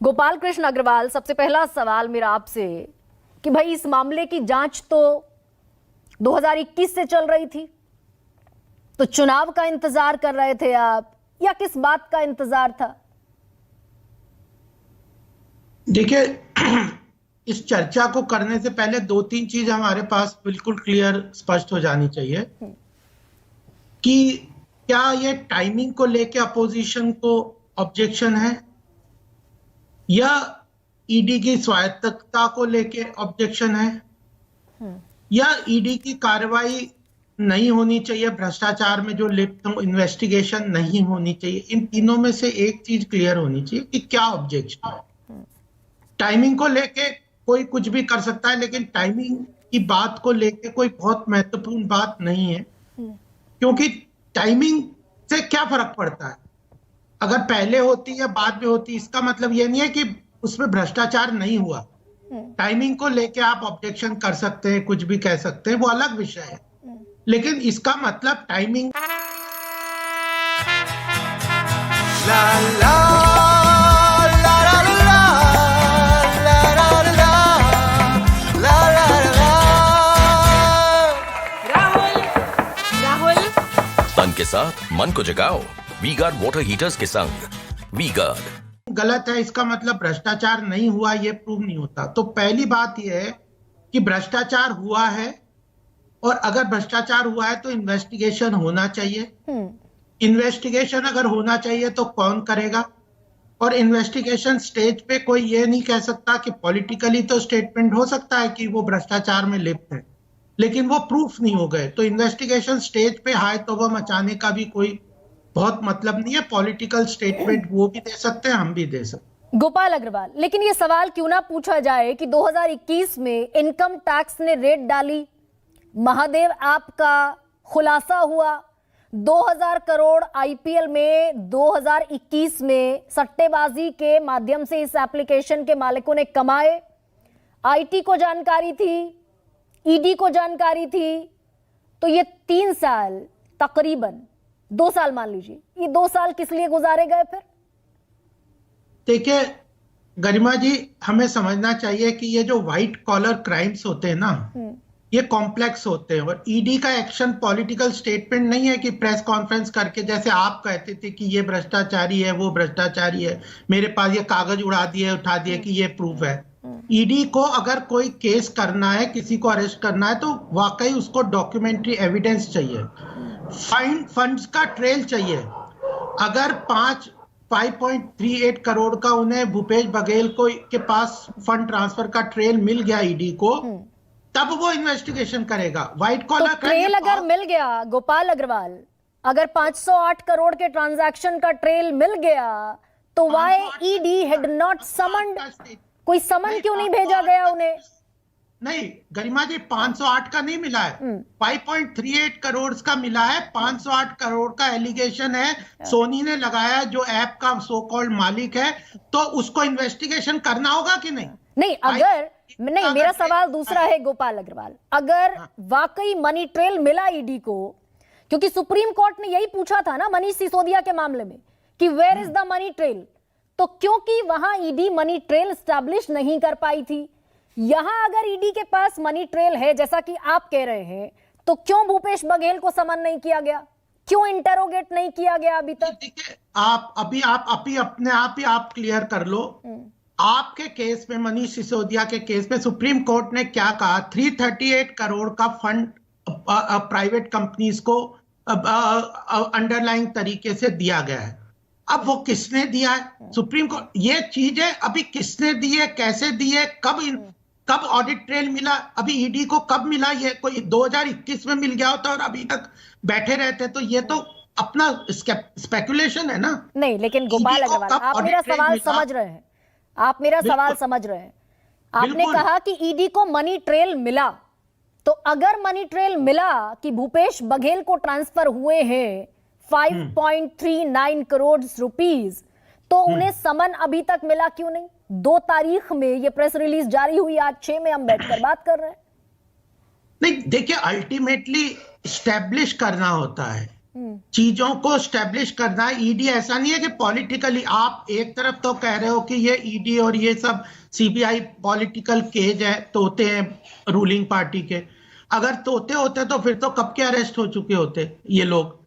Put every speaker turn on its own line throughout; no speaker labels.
गोपाल कृष्ण अग्रवाल, सबसे पहला सवाल मेरा आपसे कि भाई इस मामले की जांच तो 2021 से चल रही थी, तो चुनाव का इंतजार कर रहे थे आप या किस बात का इंतजार था?
देखिए, इस चर्चा को करने से पहले दो तीन चीज हमारे पास बिल्कुल क्लियर स्पष्ट हो जानी चाहिए कि क्या ये टाइमिंग को लेके अपोजिशन को ऑब्जेक्शन है या ईडी की स्वायत्तता को लेके ऑब्जेक्शन है या ईडी की कार्रवाई नहीं होनी चाहिए, भ्रष्टाचार में जो लिप्त हो, इन्वेस्टिगेशन नहीं होनी चाहिए। इन तीनों में से एक चीज क्लियर होनी चाहिए कि क्या ऑब्जेक्शन है। टाइमिंग को लेके कोई कुछ भी कर सकता है, लेकिन टाइमिंग की बात को लेके कोई बहुत महत्वपूर्ण बात नहीं है, क्योंकि टाइमिंग से क्या फर्क पड़ता है। अगर पहले होती या बाद में होती, इसका मतलब ये नहीं है कि उसमें भ्रष्टाचार नहीं हुआ। टाइमिंग को लेके आप ऑब्जेक्शन कर सकते हैं, कुछ भी कह सकते हैं, वो अलग विषय है, लेकिन इसका मतलब टाइमिंग
ला ला ला ला ला ला ला ला ला।
राहुल तन के साथ मन को जगाओ वी गार्ड वाटर हीटर्स के संग। वी गार्ड
गलत है, इसका मतलब भ्रष्टाचार नहीं हुआ, ये प्रूव नहीं होता। तो पहली बात यह है कि भ्रष्टाचार हुआ है, और अगर भ्रष्टाचार हुआ है तो इन्वेस्टिगेशन होना चाहिए। इन्वेस्टिगेशन अगर होना चाहिए तो कौन करेगा? और इन्वेस्टिगेशन स्टेज पे कोई ये नहीं कह सकता कि पॉलिटिकली तो स्टेटमेंट हो सकता है कि वो भ्रष्टाचार में लिप्त है, लेकिन वो प्रूफ नहीं हो गए, तो इन्वेस्टिगेशन स्टेज पे हाय तौबा मचाने का भी कोई बहुत मतलब नहीं है। पॉलिटिकल स्टेटमेंट वो भी दे सकते हैं, हम भी दे सकते हैं।
गोपाल अग्रवाल, लेकिन ये सवाल क्यों ना पूछा जाए कि 2021 में इनकम टैक्स ने रेड डाली, महादेव ऐप का खुलासा हुआ, 2000 करोड़ आईपीएल में 2021 में सट्टेबाजी के माध्यम से इस एप्लीकेशन के मालिकों ने कमाए। आईटी को जानकारी थी, ईडी को जानकारी थी, तो ये 3 साल, तकरीबन 2 साल मान लीजिए, ये 2 साल किस लिए गुजारे गए फिर?
देखिए गरिमा जी, हमें समझना चाहिए कि ये जो व्हाइट कॉलर क्राइम्स होते हैं ना, ये कॉम्प्लेक्स होते हैं, और ईडी का एक्शन पॉलिटिकल स्टेटमेंट नहीं है कि प्रेस कॉन्फ्रेंस करके जैसे आप कहते थे कि ये भ्रष्टाचारी है, वो भ्रष्टाचारी है, मेरे पास ये कागज उड़ा दिए उठा दिए कि ये प्रूफ है। ईडी को अगर कोई केस करना है, किसी को अरेस्ट करना है, तो वाकई उसको डॉक्यूमेंट्री एविडेंस चाहिए, फंड्स का ट्रेल चाहिए। अगर 5.38 करोड़ का उन्हें भूपेश बघेल को के पास फंड ट्रांसफर का ट्रेल मिल गया ईडी को, तब वो इन्वेस्टिगेशन करेगा। व्हाइट कॉलर
तो ट्रेल अगर मिल गया गोपाल अग्रवाल, अगर 508 करोड़ के ट्रांजैक्शन का ट्रेल मिल गया, तो why ED had not summoned? कोई समन क्यों नहीं भेजा गया उन्हें?
नहीं गरिमा जी, 508 का नहीं मिला है, 5.38 करोड़ का मिला है। 508 करोड़ का एलिगेशन है, सोनी ने लगाया, जो ऐप का सो कॉल्ड मालिक है, तो उसको इन्वेस्टिगेशन करना होगा कि नहीं?
नहीं, अगर नहीं, मेरा सवाल दूसरा है गोपाल अग्रवाल, अगर वाकई मनी ट्रेल मिला ईडी को, क्योंकि सुप्रीम कोर्ट ने यही पूछा था ना मनीष सिसोदिया के मामले में कि where is the money trail, तो क्योंकि वहां ईडी मनी ट्रेल स्टैब्लिश नहीं कर पाई थी, यहां अगर ईडी के पास मनी ट्रेल है जैसा कि आप कह रहे हैं, तो क्यों भूपेश बघेल को समन नहीं किया गया, क्यों इंटरोगेट नहीं किया गया अभी तक?
देखिए, आप अपने आप ही आप क्लियर कर लो। आपके केस में, मनीष सिसोदिया के केस में, सुप्रीम कोर्ट ने क्या कहा? 338 करोड़ का फंड प्राइवेट कंपनीज को अंडरलाइन तरीके से दिया गया है। अब वो किसने दिया है? सुप्रीम कोर्ट, ये चीज है, अभी किसने दी है, कैसे दी है, कब ऑडिट ट्रेल मिला, अभी ईडी को कब मिला? ये कोई 2021 में मिल गया होता और अभी तक बैठे रहते, तो ये तो अपना स्पेकुलेशन है ना। नहीं,
लेकिन गोपाल अग्रवाल, आप मेरा सवाल समझ रहे हैं, आप मेरा सवाल समझ रहे हैं। आपने कहा कि ईडी को मनी ट्रेल मिला, तो अगर मनी ट्रेल मिला कि भूपेश बघेल को ट्रांसफर हुए हैं 5.39 करोड़ रुपीस, तो उन्हें समन अभी तक मिला क्यों नहीं? 2 तारीख में ये प्रेस रिलीज जारी हुई, आज 6 में हम बैठकर बात कर रहे हैं।
नहीं, देखिए, अल्टीमेटली स्टैब्लिश करना होता है चीजों को स्टेब्लिश करना है। ईडी ऐसा नहीं है कि पॉलिटिकली आप एक तरफ तो कह रहे हो कि ये ईडी और ये सब सीबीआई पॉलिटिकल केज है, तोते हैं रूलिंग पार्टी के। अगर तोते होते तो फिर तो कब के अरेस्ट हो चुके होते ये लोग।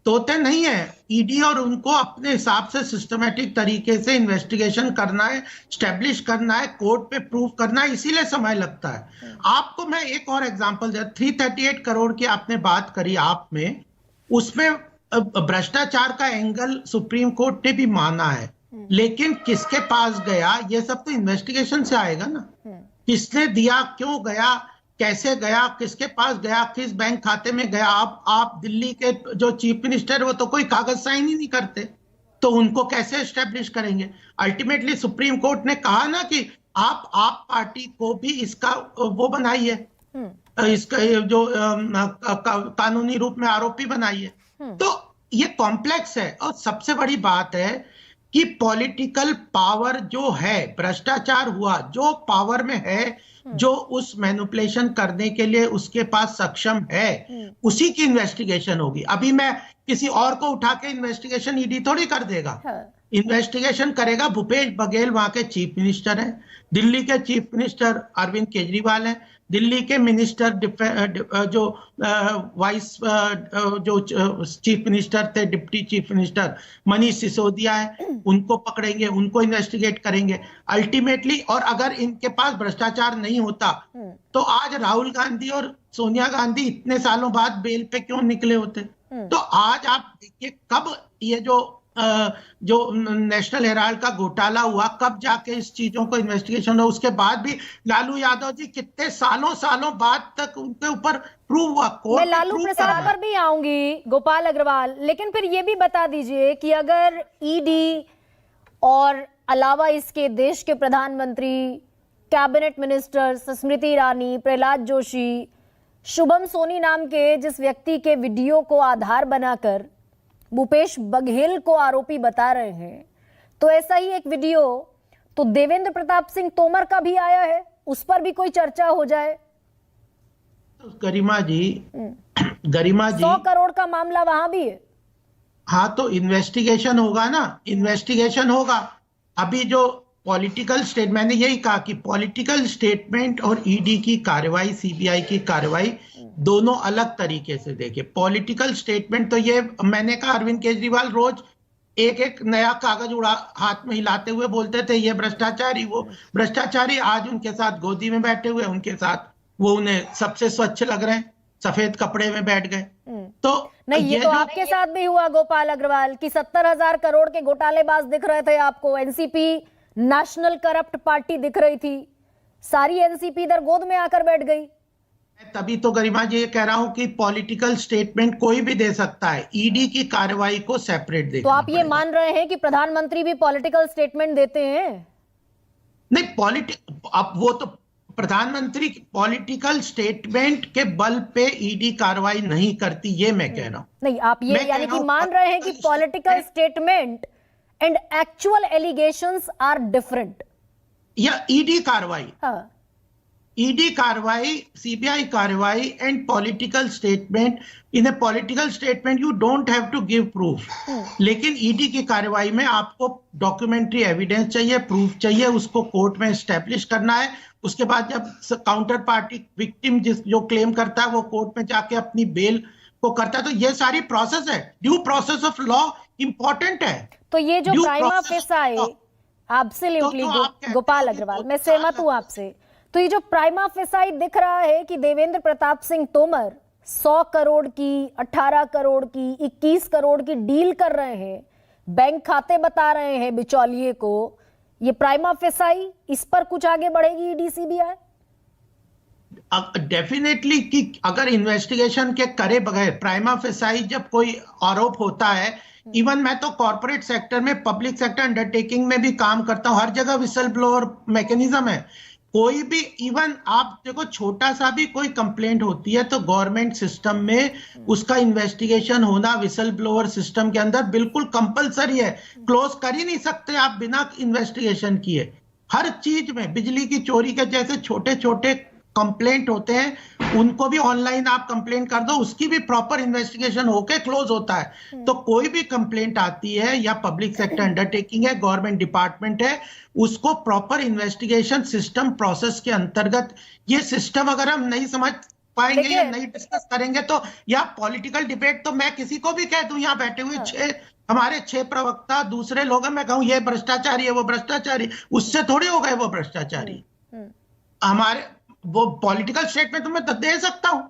तोते नहीं है ईडी, और उनको अपने हिसाब से सिस्टमेटिक तरीके से इन्वेस्टिगेशन करना है, स्टेब्लिश करना है, कोर्ट पे प्रूव करना है, इसीलिए समय लगता है। आपको मैं एक और एग्जांपल दे, 338 करोड़ की आपने बात करी आप में, उसमें भ्रष्टाचार का एंगल सुप्रीम कोर्ट ने भी माना है, लेकिन किसके पास गया ये सब तो इन्वेस्टिगेशन से आएगा ना। किसने दिया, क्यों गया, कैसे गया, किसके पास गया, किस बैंक खाते में गया। आप दिल्ली के जो चीफ मिनिस्टर वो तो कोई कागज साइन ही नहीं करते, तो उनको कैसे एस्टेब्लिश करेंगे। अल्टीमेटली सुप्रीम कोर्ट ने कहा ना कि आप पार्टी को भी इसका वो बनाइए, इसका जो कानूनी रूप में आरोपी बनाइए। तो ये कॉम्प्लेक्स है। और सबसे बड़ी बात है कि पॉलिटिकल पावर जो है, भ्रष्टाचार हुआ जो पावर में है, जो उस मैनिपुलेशन करने के लिए उसके पास सक्षम है, उसी की इन्वेस्टिगेशन होगी। अभी मैं किसी और को उठा के इन्वेस्टिगेशन ईडी थोड़ी कर देगा। इन्वेस्टिगेशन करेगा भूपेश बघेल, वहां के चीफ मिनिस्टर हैं, दिल्ली के चीफ मिनिस्टर अरविंद केजरीवाल हैं, दिल्ली के मिनिस्टर जो वाइस जो चीफ मिनिस्टर थे, deputy chief minister Manish Sisodia है, उनको पकड़ेंगे, उनको इन्वेस्टिगेट करेंगे अल्टीमेटली। और अगर इनके पास भ्रष्टाचार नहीं होता तो आज राहुल गांधी और सोनिया गांधी इतने सालों बाद बेल पे क्यों निकले होते। तो आज आप देखिए कब ये जो नेशनल हेराल्ड का घोटाला हुआ, कब जाके इस चीजों को इन्वेस्टिगेशन हुआ। उसके बाद भी लालू यादव जी कितने सालों बाद तक उनके ऊपर प्रूव हुआ।
मैं लालू प्रसाद पर भी आऊंगी, गोपाल अग्रवाल, लेकिन फिर ये भी बता दीजिए कि अगर ईडी और अलावा इसके देश के प्रधानमंत्री, कैबिनेट मिनिस्टर स्मृति ईरानी, प्रहलाद जोशी, शुभम सोनी नाम के जिस व्यक्ति के वीडियो को आधार बनाकर भूपेश बघेल को आरोपी बता रहे हैं, तो ऐसा ही एक वीडियो तो देवेंद्र प्रताप सिंह तोमर का भी आया है, उस पर भी कोई चर्चा हो जाए।
गरिमा जी
100 करोड़ का मामला वहां भी है।
हाँ, तो इन्वेस्टिगेशन होगा ना, इन्वेस्टिगेशन होगा। अभी जो पॉलिटिकल स्टेट, मैंने यही कहा कि पॉलिटिकल स्टेटमेंट और ईडी की कार्रवाई, सीबीआई की कार्रवाई दोनों अलग तरीके से देखे। पॉलिटिकल स्टेटमेंट तो ये मैंने कहा, अरविंद केजरीवाल रोज एक नया कागज उड़ा हाथ में हिलाते हुए बोलते थे ये भ्रष्टाचारी, वो भ्रष्टाचारी। आज उनके साथ गोदी में बैठे हुए, उनके साथ वो उन्हें सबसे स्वच्छ लग रहे हैं, सफेद कपड़े में बैठ गए। तो
नहीं, ये तो आपके साथ भी हुआ गोपाल अग्रवाल कि 70,000 करोड़ के घोटालेबाज दिख रहे थे आपको, एनसीपी नेशनल करप्ट पार्टी दिख रही थी, सारी एनसीपी इधर गोद में आकर बैठ गई।
तभी तो गरिमा जी ये कह रहा हूं कि पॉलिटिकल स्टेटमेंट कोई भी दे सकता है, ईडी की कार्रवाई को सेपरेट देखना।
तो आप ये मान रहे हैं कि प्रधानमंत्री भी पॉलिटिकल स्टेटमेंट देते हैं?
नहीं, अब वो तो प्रधानमंत्री पॉलिटिकल स्टेटमेंट के बल पे ईडी कार्रवाई नहीं करती, ये मैं कह रहा हूं।
नहीं, आप ये यानी कि मान रहे हैं कि political statement and actual allegations are different.
या ईडी कार्रवाई, ईडी कार्रवाई, सीबीआई कार्रवाई and political statement. In a political statement you don't have to give proof, लेकिन ईडी की कार्रवाई में आपको डॉक्यूमेंट्री एविडेंस चाहिए, प्रूफ चाहिए, उसको कोर्ट में एस्टेब्लिश करना है। उसके बाद जब काउंटर पार्टी विक्टिम जो क्लेम करता है वो कोर्ट में जाके अपनी बेल को करता है, तो ये सारी प्रोसेस है। Due process of law important है।
तो ये जो prima facie, absolutely Gopal Agrawal, मैं सहमत हूं आपसे। तो ये जो प्राइमा फेसाई दिख रहा है कि देवेंद्र प्रताप सिंह तोमर 100 करोड़ की, 18 करोड़ की, 21 करोड़ की डील कर रहे हैं, बैंक खाते बता रहे हैं बिचौलिए को, ये प्राइमा फेसाई, इस पर कुछ आगे बढ़ेगी ईडी सीबीआई?
डेफिनेटली कि अगर इन्वेस्टिगेशन के करे बगैर प्राइमा फेसाई जब कोई आरोप होता है, इवन मैं तो कॉर्पोरेट सेक्टर में, पब्लिक सेक्टर अंडरटेकिंग में भी काम करता हूं, हर जगह विसल ब्लोअर मैकेनिज्म है। कोई भी, इवन आप देखो छोटा सा भी कोई कंप्लेंट होती है तो गवर्नमेंट सिस्टम में उसका इन्वेस्टिगेशन होना विसल ब्लोअर सिस्टम के अंदर बिल्कुल कंपलसरी है। क्लोज कर ही नहीं सकते आप बिना इन्वेस्टिगेशन किए। हर चीज में, बिजली की चोरी के जैसे छोटे छोटे कंप्लेंट होते हैं उनको भी ऑनलाइन आप कंप्लेंट कर दो, उसकी भी प्रॉपर इन्वेस्टिगेशन होके क्लोज होता है। तो कोई भी कंप्लेंट आती है या पब्लिक सेक्टर अंडरटेकिंग है, गवर्नमेंट डिपार्टमेंट है, उसको प्रॉपर इन्वेस्टिगेशन सिस्टम प्रोसेस के अंतर्गत, ये सिस्टम अगर हम नहीं समझ पाएंगे या नहीं डिस्कस करेंगे तो, या पॉलिटिकल डिबेट, तो मैं किसी को भी कह दूं यहाँ बैठे हुए हमारे 6 प्रवक्ता दूसरे लोग हैं, मैं कहूं ये भ्रष्टाचारी है वो भ्रष्टाचारी, उससे थोड़ी हो गए वो भ्रष्टाचारी। हमारे वो पॉलिटिकल स्टेटमेंट तो मैं दे सकता हूं,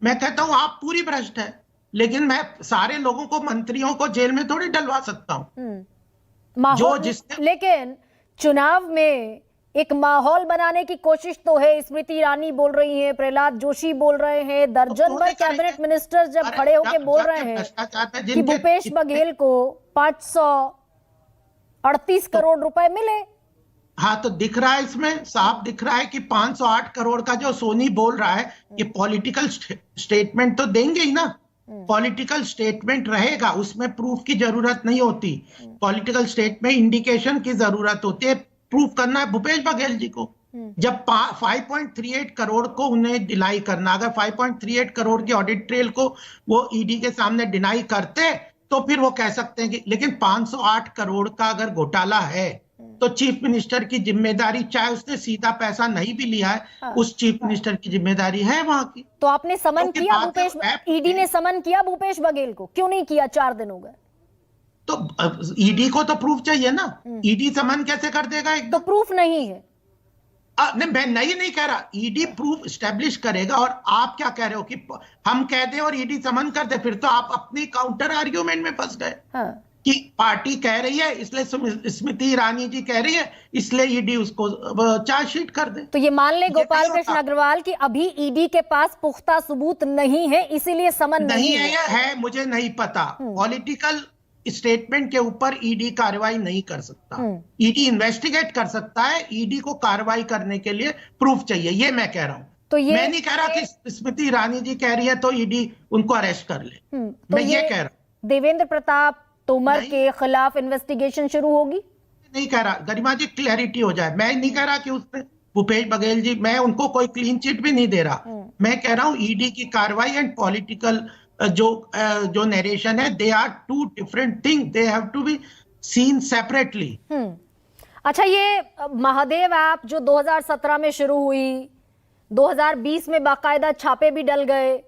मैं कहता हूं आप पूरी भ्रष्ट है, लेकिन मैं सारे लोगों को, मंत्रियों को जेल में थोड़ी डलवा सकता हूं। जो जिसने
लेकिन चुनाव में एक माहौल बनाने की कोशिश तो है। स्मृति ईरानी बोल रही हैं, प्रहलाद जोशी बोल रहे हैं, दर्जन भर कैबिनेट मिनिस्टर्स जब खड़े होकर बोल रहे हैं कि भूपेश बघेल को 538 करोड़ रुपए मिले।
हाँ, तो दिख रहा है, इसमें साफ दिख रहा है कि 508 करोड़ का जो सोनी बोल रहा है, ये पॉलिटिकल स्टेटमेंट तो देंगे ही ना। पॉलिटिकल स्टेटमेंट रहेगा, उसमें प्रूफ की जरूरत नहीं होती। पॉलिटिकल स्टेटमेंट इंडिकेशन की जरूरत होती है, प्रूफ करना है भूपेश बघेल जी को। जब 5.38 करोड़ को उन्हें डिनाई करना, अगर 5.38 करोड़ की ऑडिट ट्रेल को वो ईडी के सामने डिनाई करते तो फिर वो कह सकते हैं कि, लेकिन 508 करोड़ का अगर घोटाला है तो चीफ मिनिस्टर की जिम्मेदारी, चाहे उसने सीधा पैसा नहीं भी लिया है, उस चीफ मिनिस्टर की जिम्मेदारी है वहां की।
तो आपने समन किया भूपेश, ईडी ने समन किया भूपेश बघेल को, क्यों नहीं किया? 4 दिन हो गए।
तो ईडी को तो प्रूफ चाहिए ना, ईडी समन कैसे कर देगा?
तो प्रूफ नहीं है।
नहीं, मैं नहीं कह रहा, ईडी प्रूफ स्टैब्लिश करेगा। और आप क्या कह रहे हो कि हम कह दें और ईडी समन कर दे, फिर तो आप अपनी काउंटर आर्ग्यूमेंट में फंस गए।
हाँ।
कि पार्टी कह रही है इसलिए स्मृति ईरानी जी कह रही है इसलिए ईडी उसको चार्जशीट कर दे।
तो ये मान ले गोपाल कृष्ण अग्रवाल की अभी ईडी के पास पुख्ता सबूत नहीं है, इसीलिए समन नहीं
है या है मुझे नहीं पता। पॉलिटिकल स्टेटमेंट के ऊपर ईडी कार्रवाई नहीं कर सकता। ईडी इन्वेस्टिगेट कर सकता है, ईडी को कार्रवाई करने के लिए प्रूफ चाहिए, ये मैं कह रहा हूं।
तो ये
मैं नहीं कह रहा कि स्मृति ईरानी जी कह रही है तो ईडी उनको अरेस्ट कर ले।
तो
मैं ये कह रहा हूं
देवेंद्र प्रताप तोमर के खिलाफ इन्वेस्टिगेशन शुरू होगी।
नहीं कह रहा, गरिमा जी क्लैरिटी हो जाए, मैं नहीं कह रहा कि उसने भूपेश बघेल जी, मैं उनको कोई क्लीन चिट भी नहीं दे रहा। मैं कह रहा हूं ईडी की कार्रवाई एंड पॉलिटिकल जो नरेशन है, they are two different thing, they have to be seen separately.
अच्छा, ये महादेव ऐप जो 2017 में शुरू हुई, 2020 में बाकायदा छापे भी डल गए,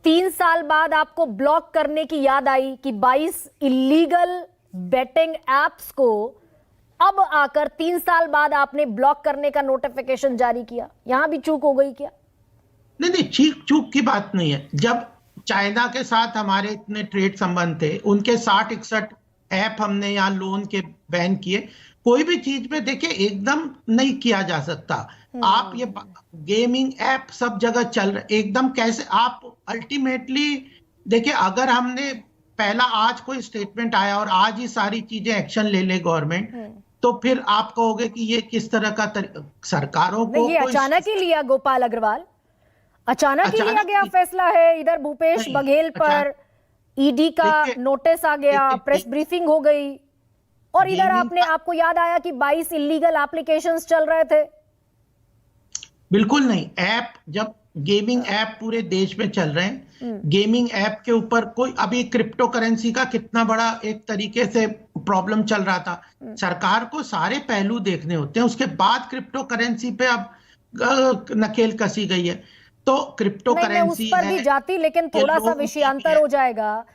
3 साल बाद आपको ब्लॉक करने की याद आई कि 22 इलीगल बेटिंग एप्स को अब आकर 3 साल बाद आपने ब्लॉक करने का नोटिफिकेशन जारी किया। यहां भी चूक हो गई क्या?
नहीं, चूक की बात नहीं है। जब चाइना के साथ हमारे इतने ट्रेड संबंध थे, उनके 60-61 ऐप हमने यहाँ लोन के बैन किए। कोई भी चीज में देखिए एकदम नहीं किया जा सकता। आप ये गेमिंग ऐप सब जगह चल रहे, एकदम कैसे आप अल्टीमेटली देखिए, अगर हमने पहला आज कोई स्टेटमेंट आया और आज ही सारी चीजें एक्शन ले ले गवर्नमेंट, तो फिर आप कहोगे कि ये किस तरह का सरकारों को
ये अचानक ही लिया गोपाल अग्रवाल, अचानक ही लिया गया फैसला है। इधर भूपेश बघेल पर ईडी का नोटिस आ गया, प्रेस ब्रीफिंग हो गई, और इधर आपको याद आया कि 22 इलीगल एप्लीकेशंस चल रहे थे।
बिल्कुल नहीं। ऐप जब गेमिंग ऐप पूरे देश में चल रहे हैं, गेमिंग ऐप के ऊपर कोई, अभी क्रिप्टो करेंसी का कितना बड़ा एक तरीके से प्रॉब्लम चल रहा था। सरकार को सारे पहलू देखने होते हैं, उसके बाद क्रिप्टो करेंसी पे अब नकेल कसी गई है। तो क्रिप्टो करेंसी
उस पर भी जाती, लेकिन थोड़ा सा विषयांतर हो जाएगा।